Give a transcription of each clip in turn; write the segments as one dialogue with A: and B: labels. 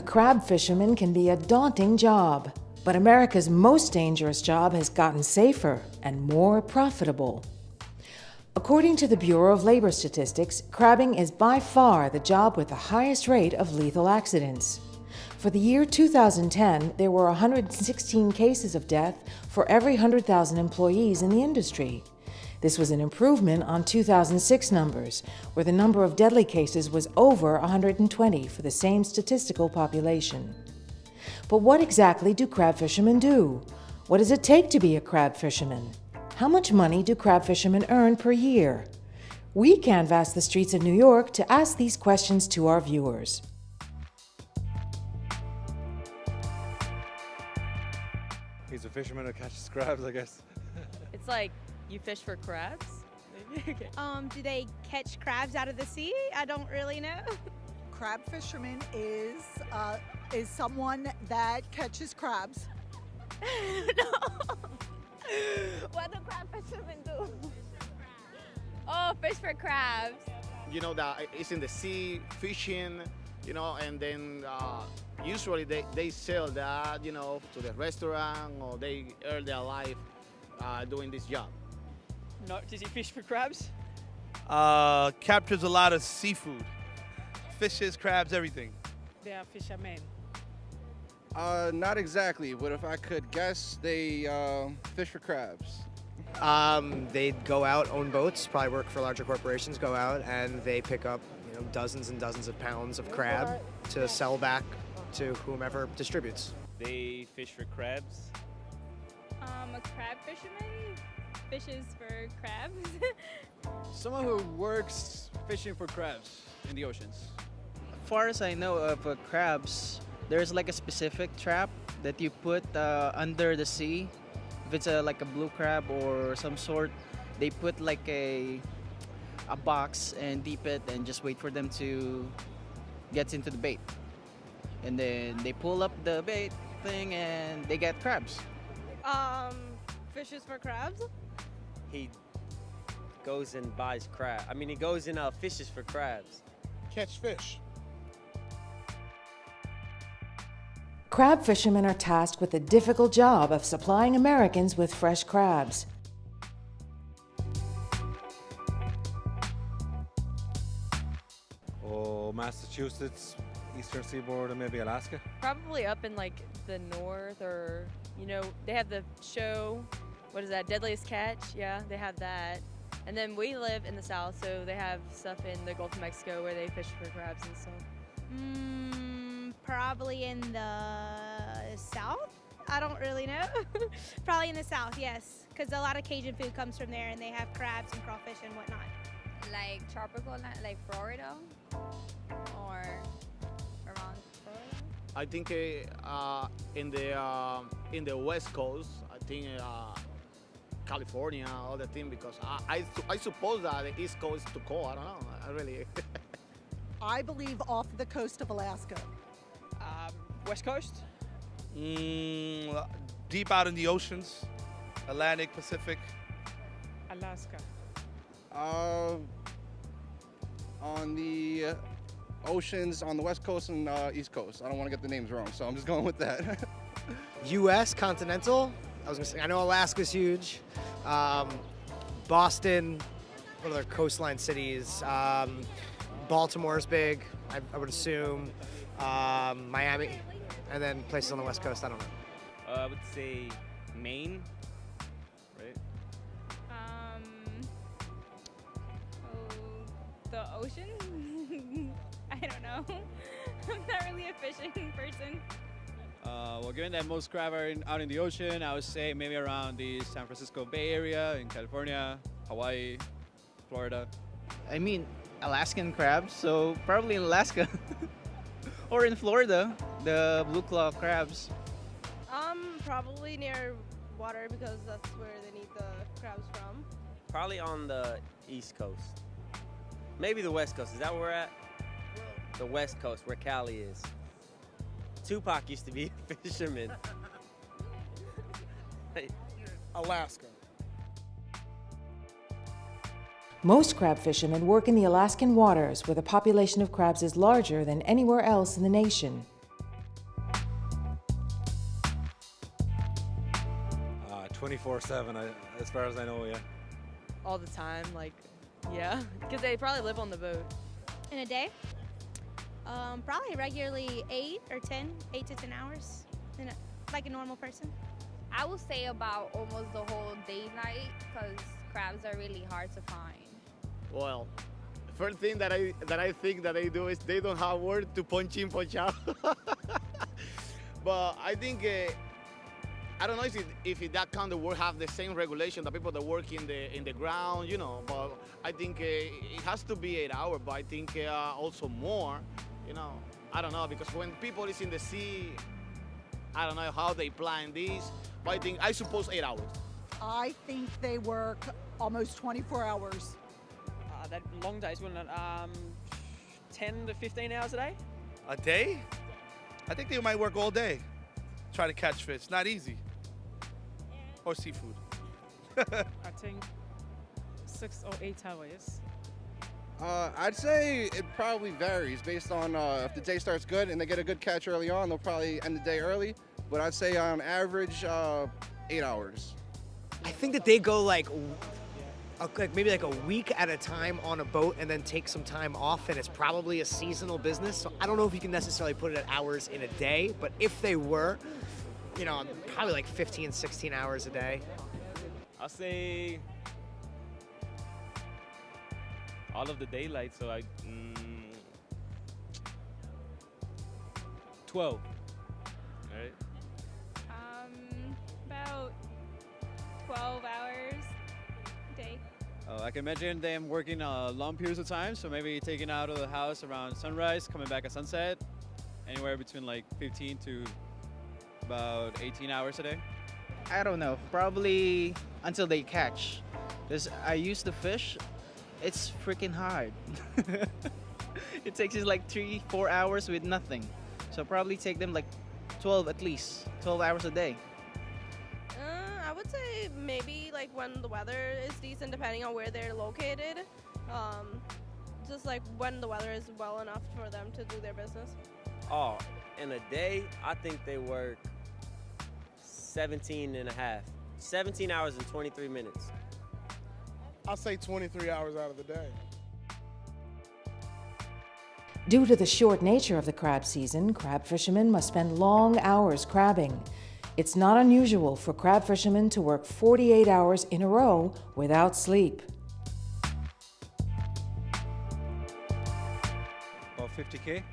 A: a crab fisherman can be a daunting job, but America's most dangerous job has gotten safer and more profitable. According to the Bureau of Labor Statistics, crabbing is by far the job with the highest rate of lethal accidents. For the year 2010, there were 116 cases of death for every 100,000 employees in the industry. This was an improvement on 2006 numbers, where the number of deadly cases was over 120 for the same statistical population. But what exactly do crab fishermen do? What does it take to be a crab fisherman? How much money do crab fishermen earn per year? We canvassed the streets of New York to ask these questions to our viewers.
B: He's a fisherman who catches crabs, I guess.
C: It's like you fish for crabs? Maybe? Okay.
D: Do they catch crabs out of the sea? I don't really know.
E: Crab fisherman is someone that catches crabs.
D: No. What do crab fishermen do?
C: Oh, fish for crabs.
F: You know, that it's in the sea, fishing, you know, and then usually they sell that, you know, to the restaurant, or they earn their life doing this job.
G: No, does he fish for crabs?
H: Captures a lot of seafood. Fishes, crabs, everything.
G: They are fishermen.
I: Not exactly, but if I could guess, they fish for crabs.
J: They'd go out, own boats, probably work for larger corporations, go out, and they pick up, you know, dozens and dozens of pounds of crab to sell back to whomever distributes.
K: They fish for crabs.
D: A crab fisherman fishes for crabs.
G: Someone who works fishing for crabs in the oceans.
L: As far as I know of crabs, there's like a specific trap that you put under the sea. If it's like a blue crab or some sort, they put like a box and deep it and just wait for them to get into the bait. And then they pull up the bait thing and they get crabs.
D: Fishes for crabs?
K: He goes and buys crab. I mean, he goes and fishes for crabs.
I: Catch fish.
A: Crab fishermen are tasked with the difficult job of supplying Americans with fresh crabs.
B: Oh, Massachusetts, Eastern Seaboard, and maybe Alaska.
C: Probably up in like the north, or, you know, they have the show, what is that, Deadliest Catch? Yeah, they have that. And then we live in the south, so they have stuff in the Gulf of Mexico where they fish for crabs and stuff.
D: Probably in the south? I don't really know. Probably in the south, yes. Because a lot of Cajun food comes from there, and they have crabs and crawfish and whatnot.
C: Like tropical, like Florida? Or around Florida?
F: I think in the West Coast, I think California, all the thing, because I suppose that the East Coast is too cold. I don't know. I really.
E: I believe off the coast of Alaska.
G: West Coast?
H: Deep out in the oceans, Atlantic, Pacific.
G: Alaska.
I: On the oceans on the West Coast and East Coast. I don't want to get the names wrong, so I'm just going with that.
J: U.S. continental. I was gonna say, I know Alaska's huge. Boston, what other coastline cities? Baltimore's big, I would assume. Miami, and then places on the West Coast, I don't know.
K: I would say Maine, right?
D: The ocean? I don't know. I'm not really a fishing person.
G: Well, given that most crab are out in the ocean, I would say maybe around the San Francisco Bay Area, in California, Hawaii, Florida.
L: I mean, Alaskan crabs, so probably in Alaska. Or in Florida, the blue claw crabs.
D: Probably near water, because that's where they need the crabs from.
K: Probably on the East Coast. Maybe the West Coast. Is that where we're at? The West Coast, where Cali is. Tupac used to be a fisherman.
I: Alaska.
A: Most crab fishermen work in the Alaskan waters, where the population of crabs is larger than anywhere else in the nation.
B: 24/7, as far as I know, yeah.
C: All the time, like, yeah, because they probably live on the boat.
D: In a day, probably regularly 8 to 10 hours, like a normal person.
M: I would say about almost the whole day night because crabs are really hard to find.
F: Well, first thing that I think that they do is they don't have word to punch in, punch out. But I think I don't know if that kind of work have the same regulation that people that work in the ground, you know. But I think it has to be 8 hours. But I think also more, you know. I don't know, because when people is in the sea, I don't know how they plan this. But I suppose 8 hours.
E: I think they work almost 24 hours.
L: That long days, wouldn't it? 10 to 15 hours a day?
H: A day? I think they might work all day. Try to catch fish. Not easy. Or seafood.
N: I think 6 or 8 hours.
I: I'd say it probably varies based on if the day starts good and they get a good catch early on, they'll probably end the day early. But I'd say on average, 8 hours.
J: I think that they go like maybe like a week at a time on a boat and then take some time off, and it's probably a seasonal business. So I don't know if you can necessarily put it at hours in a day, but if they were, you know, probably like 15, 16 hours a day.
O: I'll say all of the daylight, so 12. Right?
D: About 12 hours a day.
G: I can imagine them working long periods of time, so maybe taking out of the house around sunrise, coming back at sunset, anywhere between like 15 to about 18 hours a day.
L: I don't know. Probably until they catch. Because I used to fish. It's freaking hard. It takes us like 3-4 hours with nothing. So probably take them like 12 at least. 12 hours a day.
P: I would say maybe like when the weather is decent, depending on where they're located. Just like when the weather is well enough for them to do their business.
K: Oh, in a day, I think they work 17 and a half. 17 hours and 23 minutes.
Q: I'll say 23 hours out of the day.
A: Due to the short nature of the crab season, crab fishermen must spend long hours crabbing. It's not unusual for crab fishermen to work 48 hours in a row without sleep.
B: About 50K?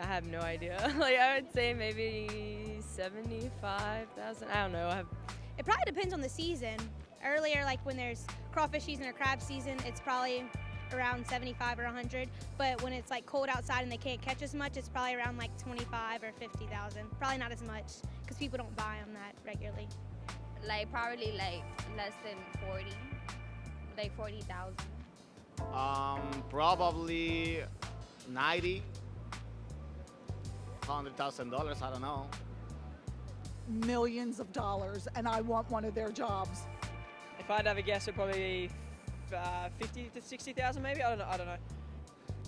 C: I have no idea. Like, I would say maybe 75,000. I don't know.
D: It probably depends on the season. Earlier, like when there's crawfish season or crab season, it's probably around 75 or 100. But when it's like cold outside and they can't catch as much, it's probably around like 25 or 50,000. Probably not as much because people don't buy them that regularly.
M: Like probably like less than 40, like 40,000.
F: Probably 90, $100,000. I don't know.
E: Millions of dollars, and I want one of their jobs.
L: If I'd have a guess, it'd probably be 50 to 60,000 maybe. I don't know.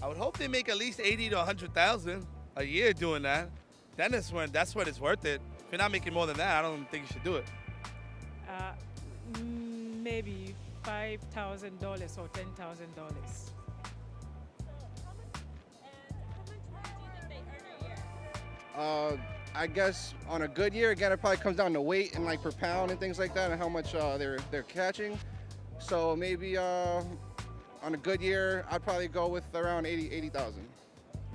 H: I would hope they make at least 80 to 100,000 a year doing that. Then that's when it's worth it. If you're not making more than that, I don't think you should do it.
N: Maybe $5,000 or $10,000.
I: I guess on a good year, again, it probably comes down to weight and like per pound and things like that, and how much they're catching. So maybe on a good year, I'd probably go with around 80,000.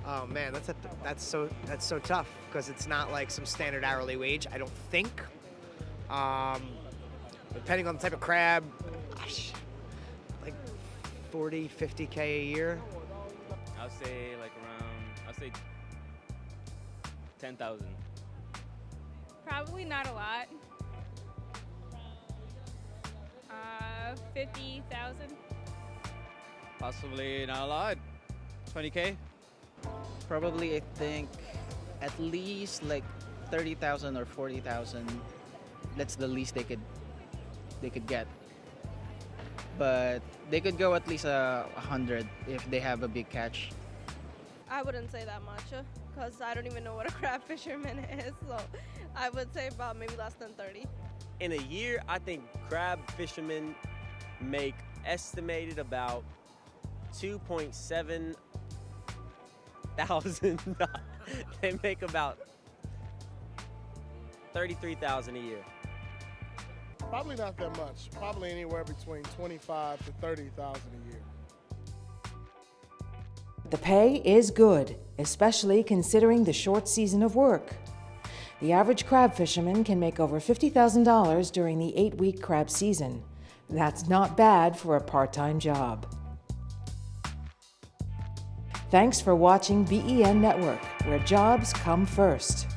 J: Oh man, that's so tough because it's not like some standard hourly wage. I don't think. Depending on the type of crab, like 40, 50K a year.
O: I'll say like I'll say 10,000.
D: Probably not a lot. 50,000.
G: Possibly not a lot. 20K?
L: Probably, I think, at least like 30,000 or 40,000. That's the least they could get. But they could go at least 100 if they have a big catch.
P: I wouldn't say that much because I don't even know what a crab fisherman is. So I would say about maybe less than 30.
K: in a year, I think crab fishermen make estimated about 2.7 thousand. They make about 33,000 a year.
Q: Probably not that much. Probably anywhere between 25 to 30,000 a year.
A: The pay is good, especially considering the short season of work. The average crab fisherman can make over $50,000 during the 8-week crab season. That's not bad for a part-time job. Thanks for watching BEN Network, where jobs come first.